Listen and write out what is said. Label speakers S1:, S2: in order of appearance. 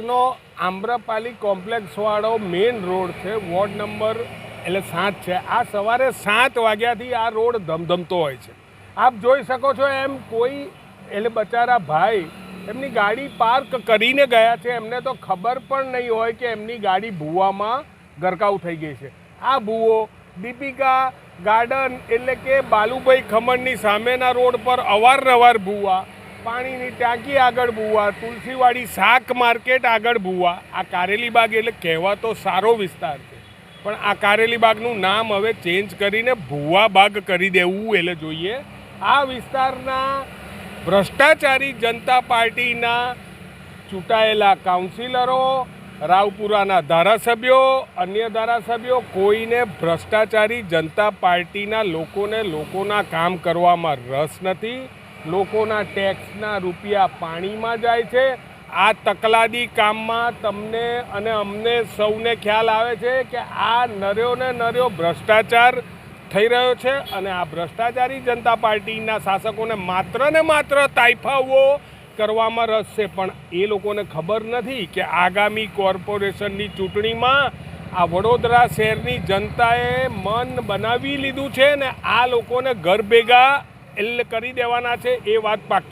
S1: નો Amrapali complex વાળો main road છે, ward number 7 છે। આ સવારે 7 વાગ્યાથી આ રોડ ધમધમતો હોય છે। આપ જોઈ શકો છો એમ કોઈ બચારા ભાઈ એમની ગાડી પાર્ક કરીને ગયા છે, એમને તો ખબર પણ નહીં હોય કે એમની ગાડી ભૂવામાં ગરકાવ થઈ ગઈ છે। આ ભૂવો દીપિકા ગાર્ડન એટલે કે બાલુભાઈ ખમણની સામેના રોડ પર અવારનવાર ભૂવા, પાણીની ટાંકી આગળ ભૂવા, તુલસીવાડી શાક માર્કેટ આગળ ભૂવા। આ કારેલીબાગ એટલે કહેવા તો સારો વિસ્તાર છે, પણ આ કારેલીબાગનું નામ હવે ચેન્જ કરીને ભૂવા બાગ કરી દેવું એટલે જોઈએ। આ વિસ્તારના ભ્રષ્ટાચારી જનતા પાર્ટીના ચૂંટાયેલા કાઉન્સિલરો, રાવપુરાના ધારાસભ્યો, અન્ય ધારાસભ્યો કોઈને ભ્રષ્ટાચારી જનતા પાર્ટીના લોકોના કામ કરવામાં રસ નથી। લોકોના ટેક્સના રૂપિયા પાણીમાં જાય છે। આ તકલાદી કામમાં તમને અને અમને સૌને ખ્યાલ આવે છે કે આ નર્યો ભ્રષ્ટાચાર થઈ રહ્યો છે, અને આ ભ્રષ્ટાચારી જનતા પાર્ટીના શાસકોને માત્ર ને માત્ર તાઇફાઓ કરવામાં રસ છે, પણ એ લોકોને ખબર નથી કે આગામી કોર્પોરેશનની ચૂંટણીમાં આ વડોદરા શહેરની જનતાએ મન બનાવી લીધું છે ને આ લોકોને ઘર ભેગા કરી દેવાના છે, એ વાત પાકી।